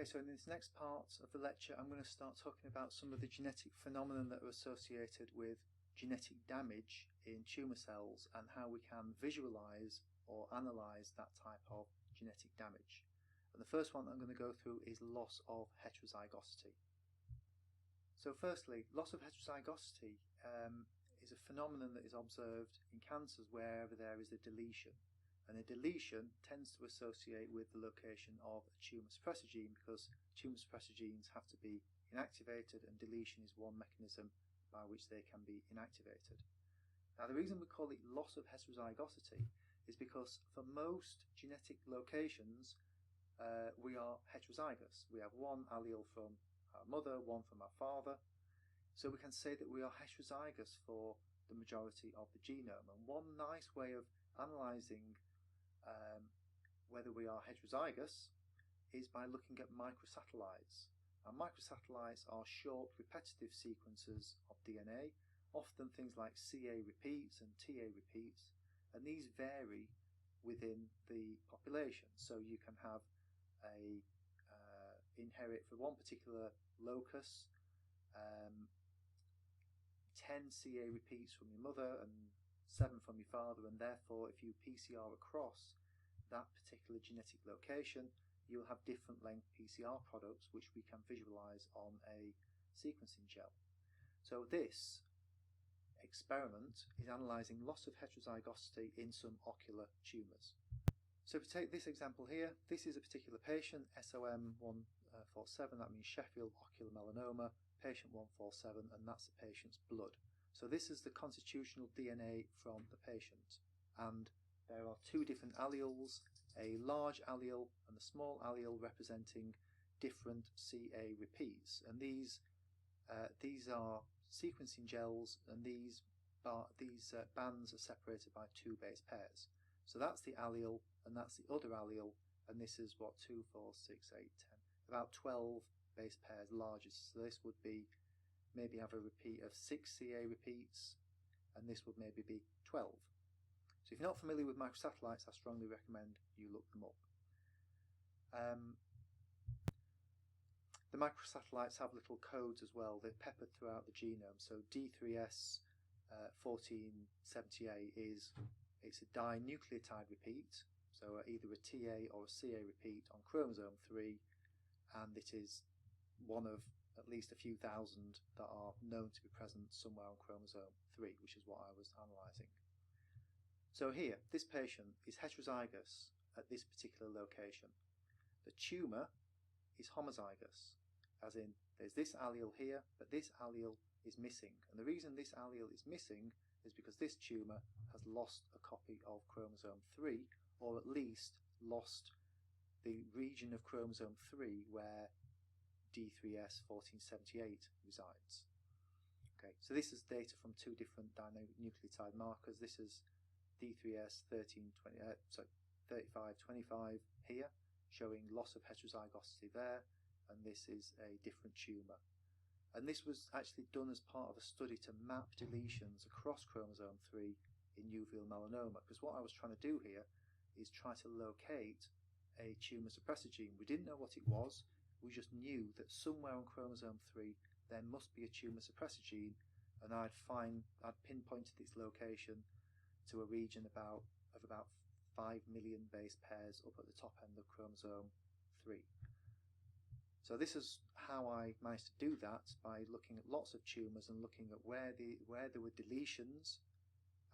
Okay, so in this next part of the lecture I'm going to start talking about some of the genetic phenomena that are associated with genetic damage in tumour cells and how we can visualise or analyse that type of genetic damage. And the first one that I'm going to go through is loss of heterozygosity. So firstly, loss of heterozygosity is a phenomenon that is observed in cancers wherever there is a deletion. And a deletion tends to associate with the location of a tumour suppressor gene, because tumour suppressor genes have to be inactivated, and deletion is one mechanism by which they can be inactivated. Now, the reason we call it loss of heterozygosity is because for most genetic locations we are heterozygous. We have one allele from our mother, one from our father, so we can say that we are heterozygous for the majority of the genome. And one nice way of analysing whether we are heterozygous is by looking at microsatellites. Now, microsatellites are short repetitive sequences of DNA, often things like CA repeats and TA repeats, and these vary within the population. So you can have a inherit for one particular locus 10 CA repeats from your mother and 7 from your father, and therefore if you PCR across that particular genetic location, you'll have different length PCR products which we can visualize on a sequencing gel. So this experiment is analyzing loss of heterozygosity in some ocular tumours. So if we take this example here, this is a particular patient, SOM147, that means Sheffield ocular melanoma, patient 147, and that's the patient's blood. So this is the constitutional DNA from the patient, and there are two different alleles, a large allele and a small allele representing different CA repeats, and these are sequencing gels, and these bands are separated by 2 base pairs. So that's the allele and that's the other allele, and this is what, 2, 4, 6, 8, 10, about 12 base pairs largest. So this would be maybe have a repeat of 6 CA repeats, and this would maybe be 12. So if you're not familiar with microsatellites, I strongly recommend you look them up. The microsatellites have little codes as well. They're peppered throughout the genome. So D3S 1478 it's a dinucleotide repeat, so either a TA or a CA repeat on chromosome 3, and it is one of at least a few thousand that are known to be present somewhere on chromosome 3, which is what I was analysing. So here, this patient is heterozygous at this particular location. The tumour is homozygous, as in there's this allele here, but this allele is missing. And the reason this allele is missing is because this tumour has lost a copy of chromosome 3, or at least lost the region of chromosome 3 where D3S 1478 resides. Okay, so this is data from 2 different dinucleotide markers. This is D3S 3525 here, showing loss of heterozygosity there, and this is a different tumour. And this was actually done as part of a study to map deletions across chromosome 3 in uveal melanoma, because what I was trying to do here is try to locate a tumour suppressor gene. We didn't know what it was, we just knew that somewhere on chromosome 3 there must be a tumour suppressor gene, and I'd pinpointed its location to a region of about 5 million base pairs up at the top end of chromosome 3. So this is how I managed to do that, by looking at lots of tumours and looking at where there were deletions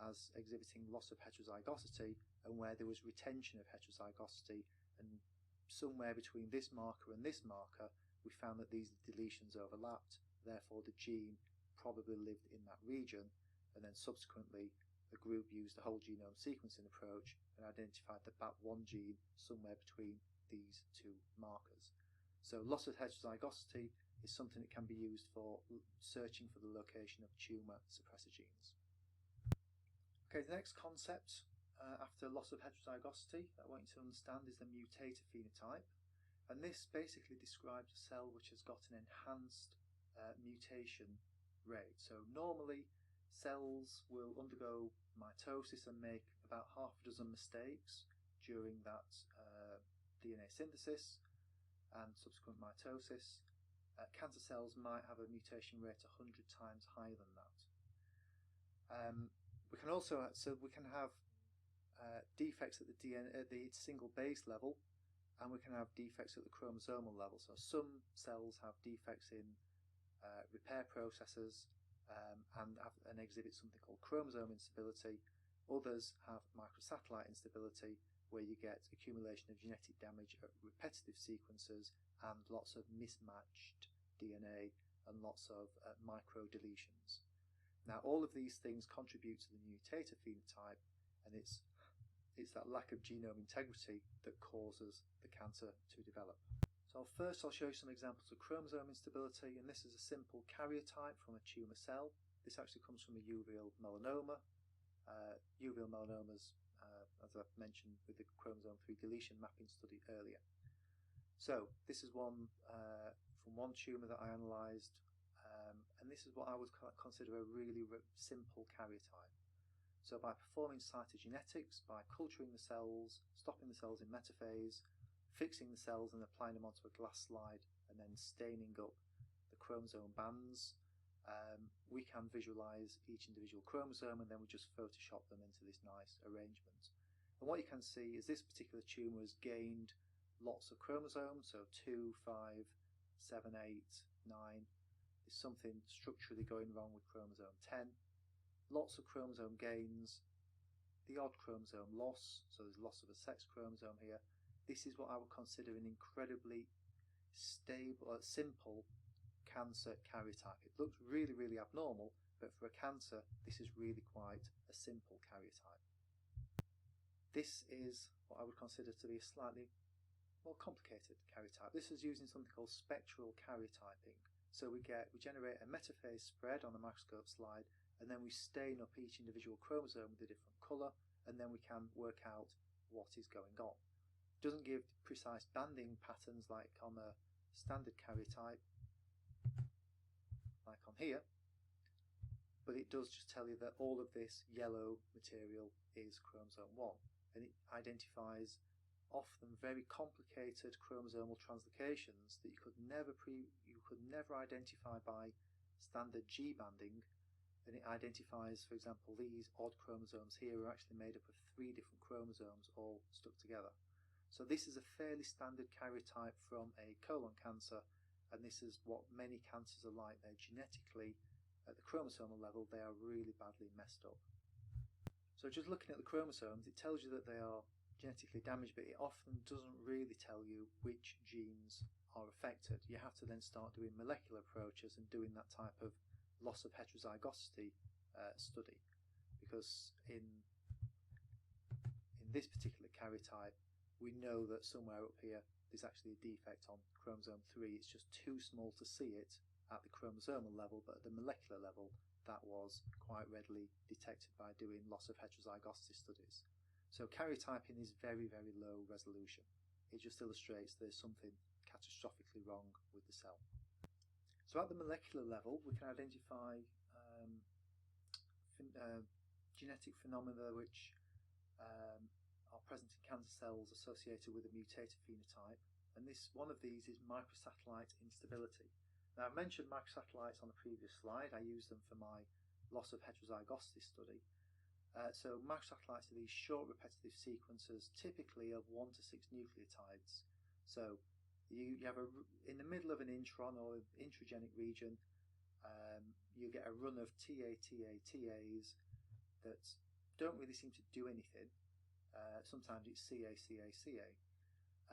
as exhibiting loss of heterozygosity and where there was retention of heterozygosity, and somewhere between this marker and this marker we found that these deletions overlapped, therefore the gene probably lived in that region, and then subsequently the group used a whole genome sequencing approach and identified the BAP1 gene somewhere between these 2 markers. So loss of heterozygosity is something that can be used for searching for the location of tumour suppressor genes. Okay, the next concept after loss of heterozygosity that I want you to understand is the mutator phenotype, and this basically describes a cell which has got an enhanced mutation rate. So normally cells will undergo mitosis and make about half a dozen mistakes during that DNA synthesis, and subsequent mitosis. Cancer cells might have a mutation rate 100 times higher than that. We can also have defects at the DNA, at the single base level, and we can have defects at the chromosomal level. So some cells have defects in repair processes and exhibit something called chromosome instability. Others have microsatellite instability, where you get accumulation of genetic damage at repetitive sequences and lots of mismatched DNA and lots of micro deletions. Now, all of these things contribute to the mutator phenotype, and it's that lack of genome integrity that causes the cancer to develop. So first I'll show you some examples of chromosome instability, and this is a simple karyotype from a tumour cell. This actually comes from a uveal melanoma. Uveal melanomas, as I mentioned with the chromosome 3 deletion mapping study earlier. So this is one from one tumour that I analysed, and this is what I would consider a really simple karyotype. So by performing cytogenetics, by culturing the cells, stopping the cells in metaphase, fixing the cells and applying them onto a glass slide, and then staining up the chromosome bands, we can visualise each individual chromosome, and then we just Photoshop them into this nice arrangement. And what you can see is this particular tumour has gained lots of chromosomes, so 2, 5, 7, 8, 9. There's something structurally going wrong with chromosome 10. Lots of chromosome gains, the odd chromosome loss, so there's loss of a sex chromosome here. This is what I would consider an incredibly stable, simple cancer karyotype. It looks really, really abnormal, but for a cancer, this is really quite a simple karyotype. This is what I would consider to be a slightly more complicated karyotype. This is using something called spectral karyotyping. So we generate a metaphase spread on a microscope slide, and then we stain up each individual chromosome with a different colour, and then we can work out what is going on. It doesn't give precise banding patterns like on a standard karyotype, like on here, but it does just tell you that all of this yellow material is chromosome 1, and it identifies often very complicated chromosomal translocations that you could never identify by standard G banding. And it identifies, for example, these odd chromosomes here are actually made up of 3 different chromosomes all stuck together. So this is a fairly standard karyotype from a colon cancer, and this is what many cancers are like. They're genetically, at the chromosomal level, they are really badly messed up. So just looking at the chromosomes, it tells you that they are genetically damaged, but it often doesn't really tell you which genes are affected. You have to then start doing molecular approaches and doing that type of loss of heterozygosity study, because in this particular karyotype we know that somewhere up here there's actually a defect on chromosome 3. It's just too small to see it at the chromosomal level, but at the molecular level that was quite readily detected by doing loss of heterozygosity studies. So karyotyping is very, very low resolution. It just illustrates there's something catastrophically wrong with the cell. So at the molecular level, we can identify genetic phenomena which are present in cancer cells associated with a mutator phenotype, and one of these is microsatellite instability. Now, I mentioned microsatellites on the previous slide. I used them for my loss of heterozygosity study. So microsatellites are these short repetitive sequences, typically of 1 to 6 nucleotides. So you have in the middle of an intron or introgenic region, you get a run of TAs that don't really seem to do anything. Sometimes it's CA,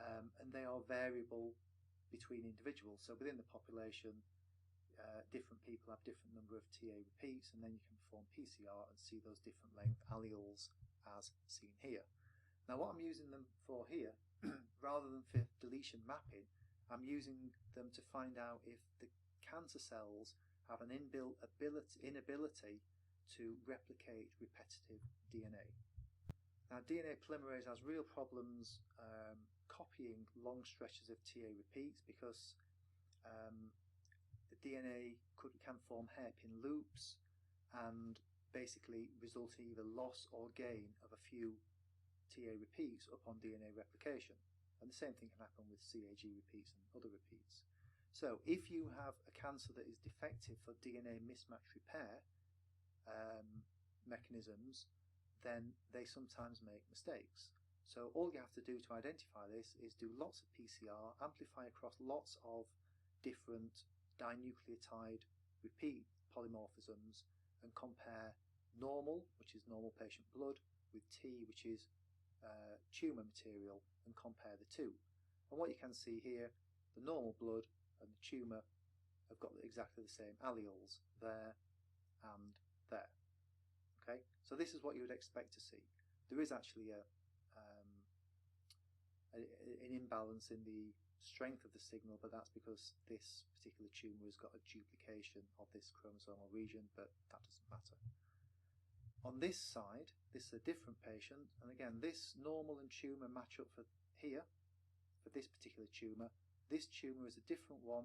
and they are variable between individuals. So within the population, different people have different number of TA repeats, and then you can perform PCR and see those different length alleles as seen here. Now what I'm using them for here, rather than for deletion mapping, I'm using them to find out if the cancer cells have an inbuilt inability to replicate repetitive DNA. Now DNA polymerase has real problems copying long stretches of TA repeats, because the DNA can form hairpin loops and basically result in either loss or gain of a few TA repeats upon DNA replication. And the same thing can happen with CAG repeats and other repeats. So if you have a cancer that is defective for DNA mismatch repair mechanisms, then they sometimes make mistakes. So all you have to do to identify this is do lots of PCR, amplify across lots of different dinucleotide repeat polymorphisms, and compare normal, which is normal patient blood, with T, which is tumour material, and compare the two. And what you can see here, the normal blood and the tumour have got exactly the same alleles there and there. Okay, so this is what you would expect to see. There is actually an imbalance in the strength of the signal, but that's because this particular tumour has got a duplication of this chromosomal region, but that doesn't matter. On this side, this is a different patient, and again, this normal and tumour match up for here, for this particular tumour. This tumour is a different one,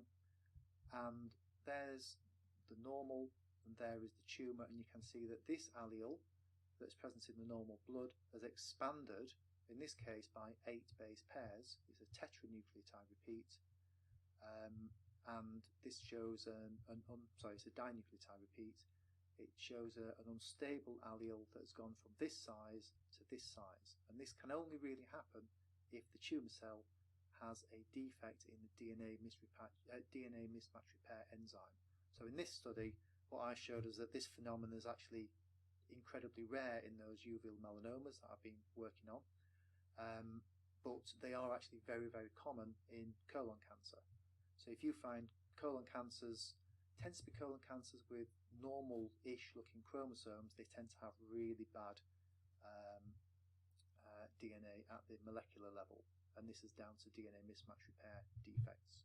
and there's the normal, and there is the tumour, and you can see that this allele that's present in the normal blood has expanded, in this case by 8 base pairs. It's a tetranucleotide repeat, and this shows it's a dinucleotide repeat. It shows an unstable allele that has gone from this size to this size, and this can only really happen if the tumour cell has a defect in the DNA mismatch repair enzyme. So in this study, what I showed is that this phenomenon is actually incredibly rare in those uveal melanomas that I've been working on, but they are actually very, very common in colon cancer. So if you find colon cancers, tends to be colon cancers with normal-ish looking chromosomes, they tend to have really bad DNA at the molecular level, and this is down to DNA mismatch repair defects.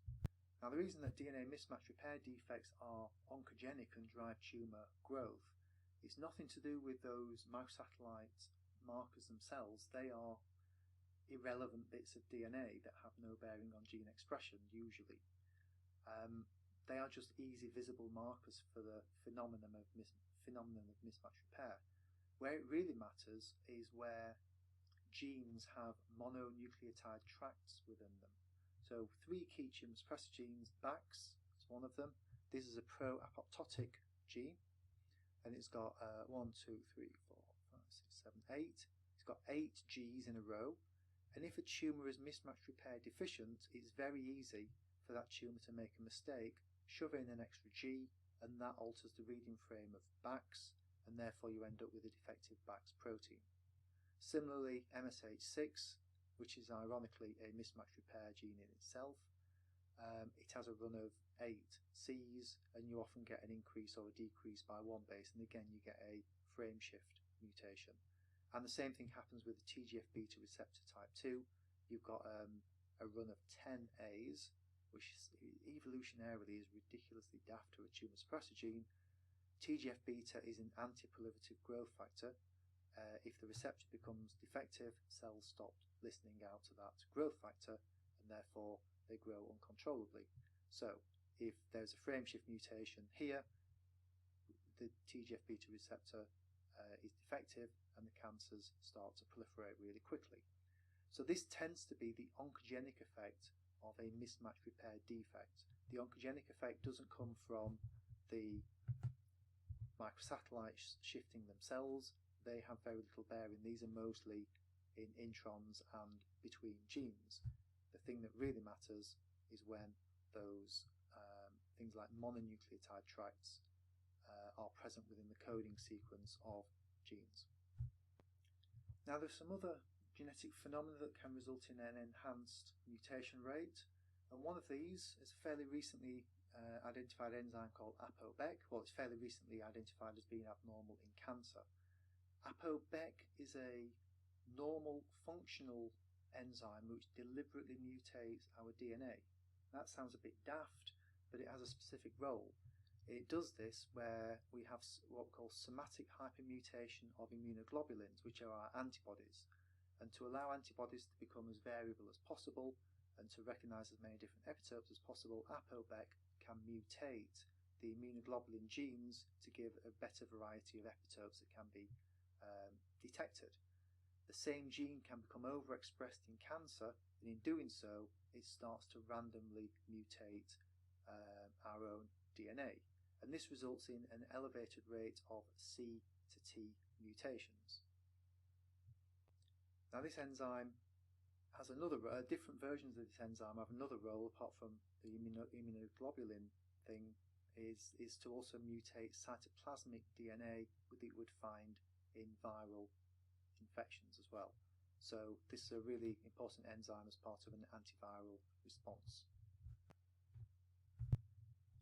Now, the reason that DNA mismatch repair defects are oncogenic and drive tumour growth is nothing to do with those microsatellite markers themselves. They are irrelevant bits of DNA that have no bearing on gene expression usually. They are just easy visible markers for the phenomenon of mismatch repair. Where it really matters is where genes have mononucleotide tracts within them. So 3 key tumor suppressor genes, BAX is one of them. This is a pro-apoptotic gene, and it's got 1, 2, 3, 4, 5, 6, 7, 8. It's got 8 Gs in a row, and if a tumour is mismatch repair deficient, it's very easy for that tumour to make a mistake, shove in an extra G, and that alters the reading frame of BAX, and therefore you end up with a defective BAX protein. Similarly, MSH6, which is ironically a mismatch repair gene in itself, it has a run of 8 Cs, and you often get an increase or a decrease by 1 base, and again you get a frame shift mutation. And the same thing happens with the TGF-beta receptor type 2. You've got a run of 10 As, which evolutionarily is ridiculously daft to a tumour suppressor gene. TGF-beta is an anti-proliferative growth factor. If the receptor becomes defective, cells stop listening out to that growth factor, and therefore they grow uncontrollably. So if there's a frame shift mutation here, the TGF-beta receptor is defective, and the cancers start to proliferate really quickly. So this tends to be the oncogenic effect of a mismatch repair defect. The oncogenic effect doesn't come from the microsatellites shifting themselves. They have very little bearing. These are mostly in introns and between genes. The thing that really matters is when those things like mononucleotide tracts are present within the coding sequence of genes. Now, there's some other genetic phenomena that can result in an enhanced mutation rate, and one of these is a fairly recently identified enzyme called APOBEC. Well, it's fairly recently identified as being abnormal in cancer. APOBEC is a normal functional enzyme which deliberately mutates our DNA. That sounds a bit daft, but it has a specific role. It does this where we have what we call somatic hypermutation of immunoglobulins, which are our antibodies. And to allow antibodies to become as variable as possible and to recognize as many different epitopes as possible, APOBEC can mutate the immunoglobulin genes to give a better variety of epitopes that can be detected. the same gene can become overexpressed in cancer, and in doing so, it starts to randomly mutate our own DNA. And this results in an elevated rate of C to T mutations. Now this enzyme has different versions of this enzyme have another role apart from the immunoglobulin thing, is to also mutate cytoplasmic DNA that you would find in viral infections as well. So this is a really important enzyme as part of an antiviral response.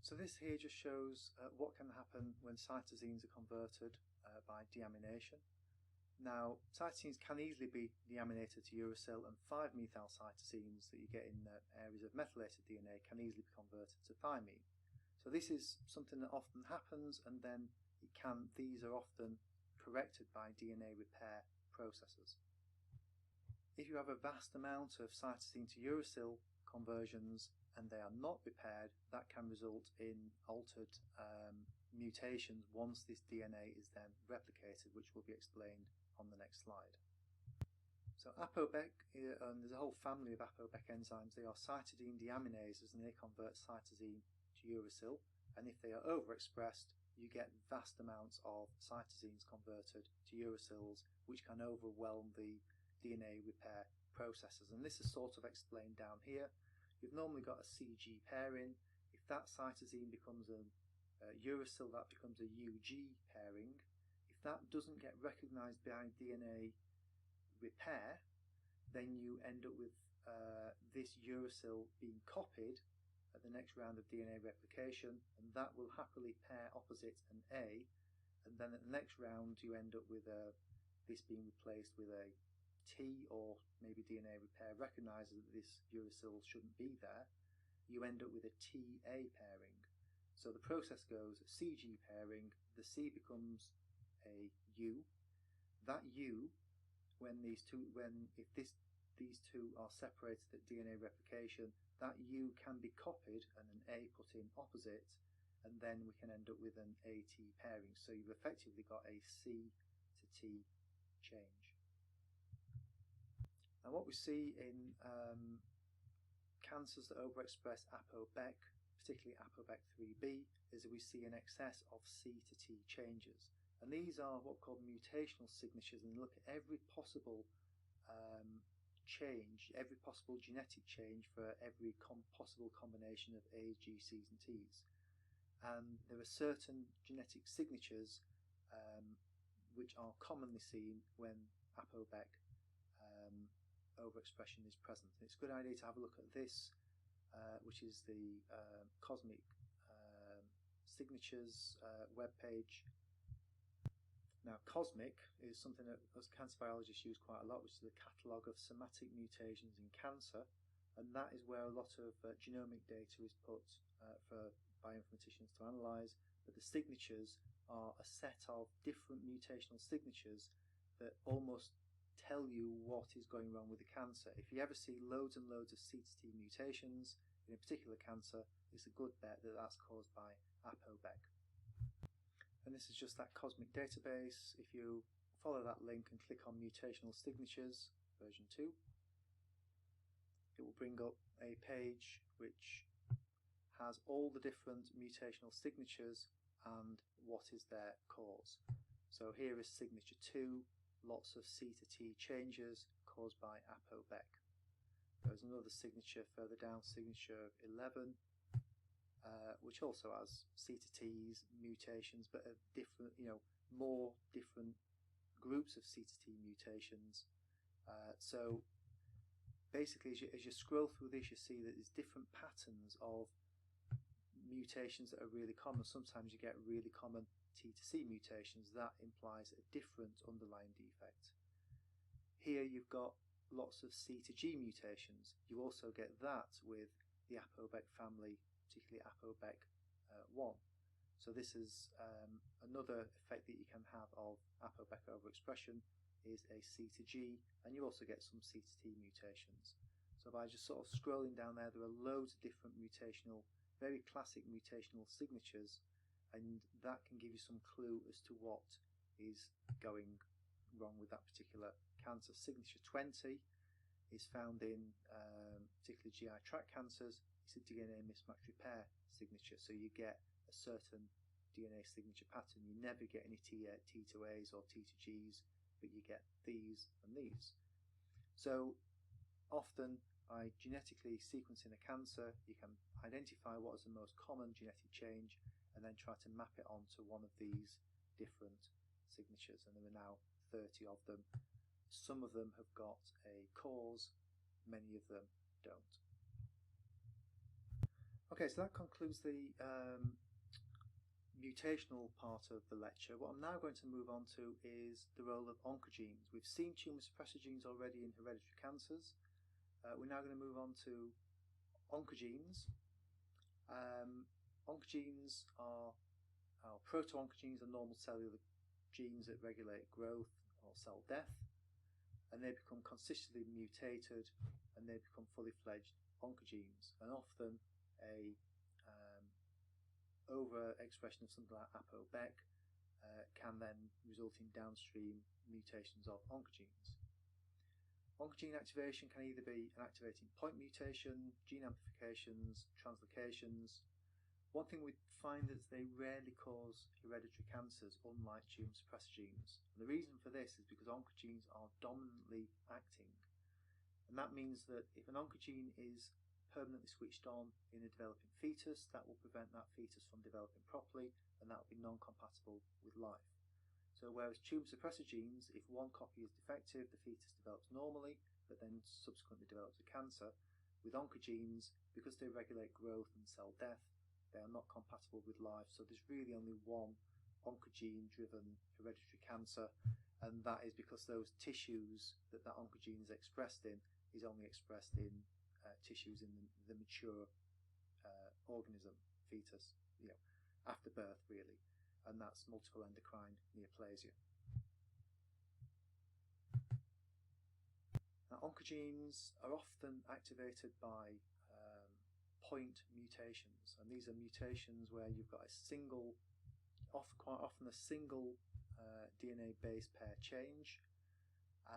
So this here just shows what can happen when cytosines are converted by deamination. Now, cytosines can easily be deaminated to uracil, and 5-methyl cytosines that you get in areas of methylated DNA can easily be converted to thymine. So this is something that often happens, and then these are often corrected by DNA repair processes. If you have a vast amount of cytosine to uracil conversions and they are not repaired, that can result in altered mutations once this DNA is then replicated, which will be explained on the next slide. So APOBEC, and there's a whole family of APOBEC enzymes. They are cytidine deaminases, and they convert cytosine to uracil, and if they are overexpressed, you get vast amounts of cytosines converted to uracils, which can overwhelm the DNA repair processes. And this is sort of explained down here. You've normally got a CG pairing. If that cytosine becomes a uracil, that becomes a UG pairing. If that doesn't get recognized by DNA repair, then you end up with this uracil being copied at the next round of DNA replication, and that will happily pair opposite an A, and then at the next round you end up with this being replaced with a T, or maybe DNA repair recognizes that this uracil shouldn't be there. You end up with a TA pairing. So the process goes CG pairing, the C becomes a U. That U, if these two are separated at DNA replication, that U can be copied and an A put in opposite, and then we can end up with an AT pairing. So you've effectively got a C to T change. Now what we see in cancers that overexpress APOBEC, particularly APOBEC3B, is that we see an excess of C to T changes. And these are what are called mutational signatures, and look at every possible change, every possible genetic change for every possible combination of A's, G's, C's and T's. And there are certain genetic signatures which are commonly seen when APOBEC overexpression is present. And it's a good idea to have a look at this, which is the Cosmic Signatures webpage. Now, Cosmic is something that us cancer biologists use quite a lot, which is the catalogue of somatic mutations in cancer, and that is where a lot of genomic data is put for bioinformaticians to analyse. But the signatures are a set of different mutational signatures that almost tell you what is going wrong with the cancer. If you ever see loads and loads of C to T mutations in a particular cancer, it's a good bet that that's caused by APOBEC. And this is just that Cosmic database. If you follow that link and click on Mutational Signatures version 2, it will bring up a page which has all the different mutational signatures and what is their cause. So here is signature 2, lots of C to T changes caused by APOBEC. There's another signature further down, signature 11, which also has C to T's mutations, but of different, more different groups of C to T mutations. So basically, as you scroll through this, you see that there's different patterns of mutations that are really common. Sometimes you get really common T to C mutations. That implies a different underlying defect. Here you've got lots of C to G mutations. You also get that with the APOBEC family, particularly APOBEC1. So this is another effect that you can have of APOBEC overexpression, is a C to G, and you also get some C to T mutations. So by just sort of scrolling down there, there are loads of different mutational, very classic mutational signatures, and that can give you some clue as to what is going wrong with that particular cancer. Signature 20 is found in particularly GI tract cancers. It's a DNA mismatch repair signature, so you get a certain DNA signature pattern. You never get any T2As or T2Gs, but you get these and these. So often by genetically sequencing a cancer, you can identify what is the most common genetic change and then try to map it onto one of these different signatures, and there are now 30 of them. Some of them have got a cause, many of them don't. Okay, so that concludes the mutational part of the lecture. What I'm now going to move on to is the role of oncogenes. We've seen tumour suppressor genes already in hereditary cancers. We're now going to move on to oncogenes. Oncogenes are proto-oncogenes are normal cellular genes that regulate growth or cell death, and they become consistently mutated and they become fully fledged oncogenes, and often a overexpression of something like APOBEC can then result in downstream mutations of oncogenes. Oncogene activation can either be an activating point mutation, gene amplifications, translocations. One thing we find is they rarely cause hereditary cancers, unlike tumour suppressor genes. And the reason for this is because oncogenes are dominantly acting. And that means that if an oncogene is permanently switched on in a developing fetus, that will prevent that fetus from developing properly, and that will be non-compatible with life. So whereas tumour suppressor genes, if one copy is defective, the fetus develops normally, but then subsequently develops a cancer. With oncogenes, because they regulate growth and cell death, they are not compatible with life, so there's really only one oncogene-driven hereditary cancer, and that is because those tissues that oncogene is expressed in is only expressed in tissues in the mature organism, fetus, after birth really, and that's multiple endocrine neoplasia. Now, oncogenes are often activated by point mutations, and these are mutations where you've got a single, quite often a single DNA base pair change,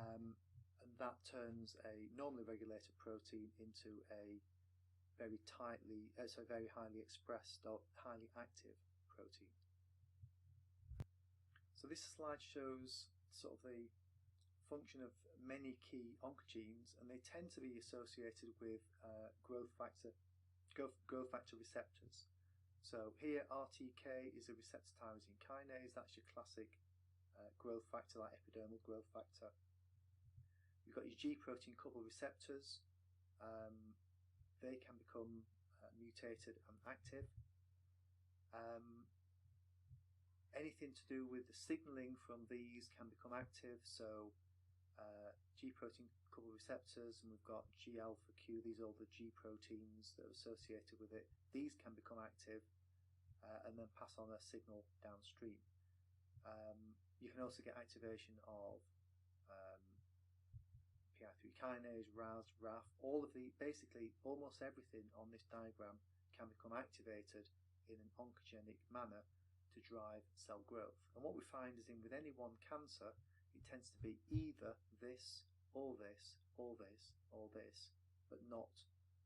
and that turns a normally regulated protein into a very highly expressed or highly active protein. So this slide shows sort of the function of many key oncogenes, and they tend to be associated with growth factor receptors. So here RTK is a receptor tyrosine kinase. That's your classic growth factor, like epidermal growth factor. You've got your G protein couple receptors. They can become mutated and active. Anything to do with the signalling from these can become active. So G protein couple receptors, and we've got G alpha Q, these are all the G proteins that are associated with it. These can become active and then pass on a signal downstream. You can also get activation of PI3 kinase, RAS, RAF, all of the, basically almost everything on this diagram can become activated in an oncogenic manner to drive cell growth. And what we find is with any one cancer, it tends to be either this, or this, or this, or this, but not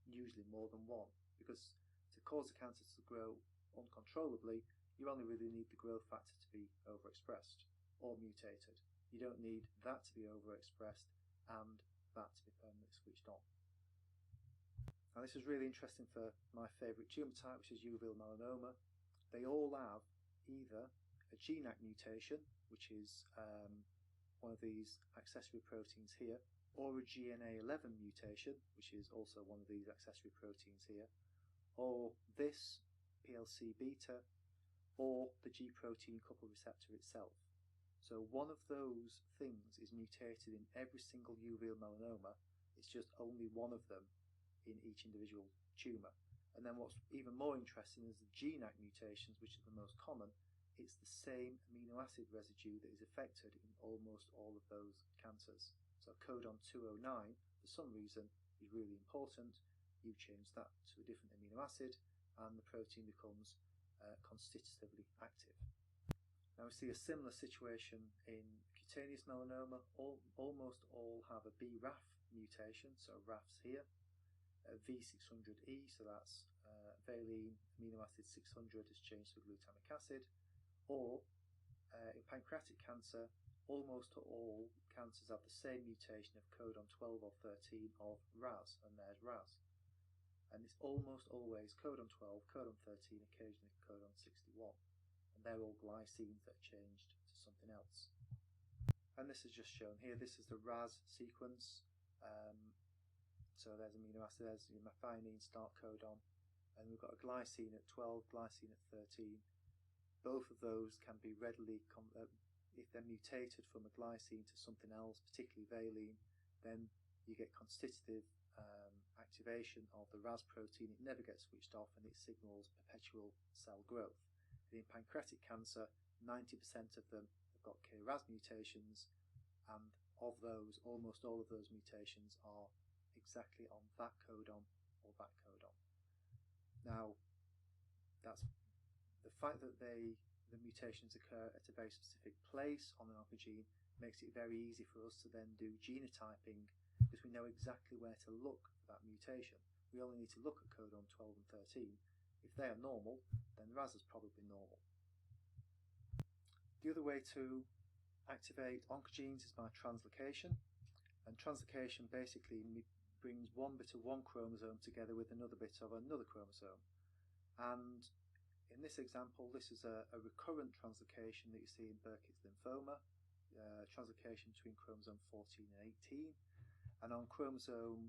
usually more than one. Because to cause the cancer to grow uncontrollably, you only really need the growth factor to be overexpressed or mutated. You don't need that to be overexpressed and that to be permanently switched on. Now this is really interesting for my favourite tumour type, which is uveal melanoma. They all have either a GNAC mutation, which is one of these accessory proteins here, or a GNA11 mutation, which is also one of these accessory proteins here, or this PLC beta, or the G protein couple receptor itself. So one of those things is mutated in every single uveal melanoma. It's just only one of them in each individual tumour. And then what's even more interesting is the GNAC mutations, which are the most common. It's the same amino acid residue that is affected in almost all of those cancers. So codon 209, for some reason, is really important. You change that to a different amino acid and the protein becomes constitutively active. Now we see a similar situation in acute cutaneous melanoma, almost all have a BRAF mutation, so RAF's here. V600E, so that's valine amino acid 600 is changed to glutamic acid. Or in pancreatic cancer, almost all cancers have the same mutation of codon 12 or 13 of RAS, and there's RAS. And it's almost always codon 12, codon 13, occasionally codon 61. And they're all glycines that are changed to something else. And this is just shown here. This is the RAS sequence. So there's amino acid, there's your methionine start codon, and we've got a glycine at 12, glycine at 13. Both of those can be readily, if they're mutated from a glycine to something else, particularly valine, then you get constitutive activation of the RAS protein. It never gets switched off and it signals perpetual cell growth. And in pancreatic cancer, 90% of them have got KRAS mutations, and of those, almost all of those mutations are exactly on that codon or that codon. Now, that's the fact that the mutations occur at a very specific place on an oncogene makes it very easy for us to then do genotyping, because we know exactly where to look for that mutation. We only need to look at codon 12 and 13. If they are normal, then RAS is probably normal. The other way to activate oncogenes is by translocation, and translocation basically brings one bit of one chromosome together with another bit of another chromosome. And in this example, this is a recurrent translocation that you see in Burkitt's lymphoma, translocation between chromosome 14 and 18, and on chromosome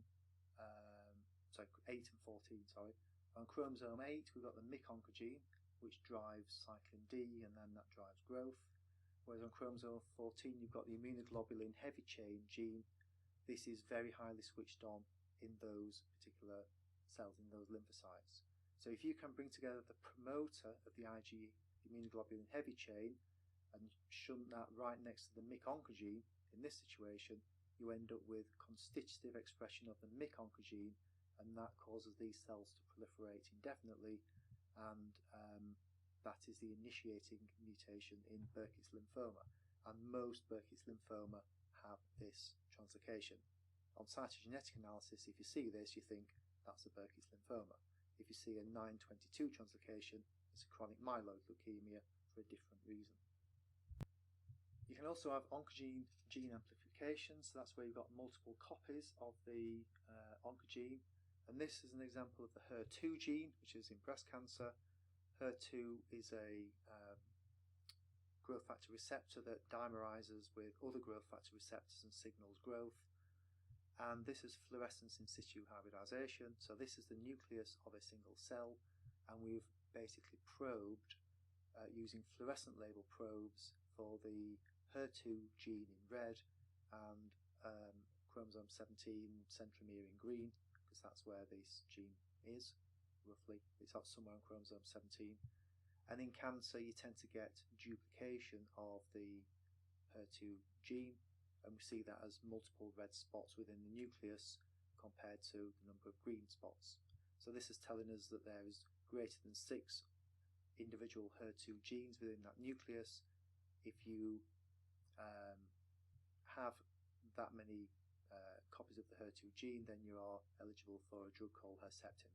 8 and 14, sorry. On chromosome 8 we've got the MYC oncogene, which drives cyclin D, and then that drives growth. Whereas on chromosome 14 you've got the immunoglobulin heavy chain gene. This is very highly switched on in those particular cells, in those lymphocytes. So if you can bring together the promoter of the IgE, the immunoglobulin heavy chain, and shunt that right next to the MYC oncogene, in this situation you end up with constitutive expression of the MYC oncogene, and that causes these cells to proliferate indefinitely, and that is the initiating mutation in Burkitt's lymphoma. And most Burkitt's lymphoma have this translocation. On cytogenetic analysis, if you see this, you think that's a Burkitt's lymphoma. If you see a 922 translocation, it's a chronic myeloid leukemia for a different reason. You can also have oncogene gene amplifications, so that's where you've got multiple copies of the oncogene. And this is an example of the HER2 gene, which is in breast cancer. HER2 is a growth factor receptor that dimerizes with other growth factor receptors and signals growth. And this is fluorescence in situ hybridization. So this is the nucleus of a single cell, and we've basically probed using fluorescent label probes for the HER2 gene in red and chromosome 17 centromere in green, because that's where this gene is, roughly. It's out somewhere on chromosome 17. And in cancer you tend to get duplication of the HER2 gene, and we see that as multiple red spots within the nucleus compared to the number of green spots. So this is telling us that there is greater than 6 individual HER2 genes within that nucleus. If you have that many copies of the HER2 gene, then you are eligible for a drug called Herceptin.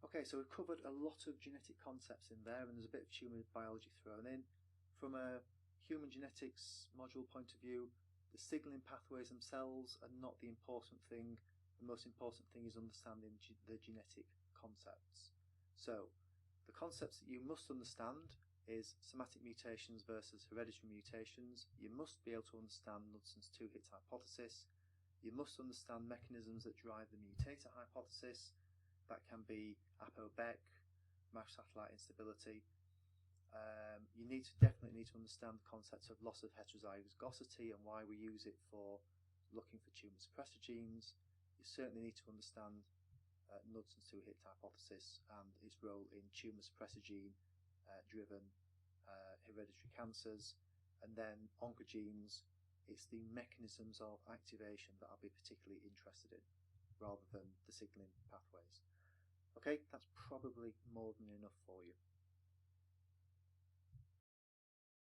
Okay, so we've covered a lot of genetic concepts in there, and there's a bit of tumour biology thrown in. From a human genetics module point of view, the signalling pathways themselves are not the important thing. The most important thing is understanding the genetic concepts. So, the concepts that you must understand is somatic mutations versus hereditary mutations. You must be able to understand Knudson's two-hit hypothesis. You must understand mechanisms that drive the mutator hypothesis. That can be APOBEC, Microsatellite instability. You definitely need to understand the concept of loss of heterozygosity and why we use it for looking for tumour suppressor genes. You certainly need to understand Knudson's two-hit hypothesis and its role in tumour suppressor gene driven hereditary cancers. And then oncogenes, it's the mechanisms of activation that I'll be particularly interested in, rather than the signalling pathways. Okay, that's probably more than enough for you.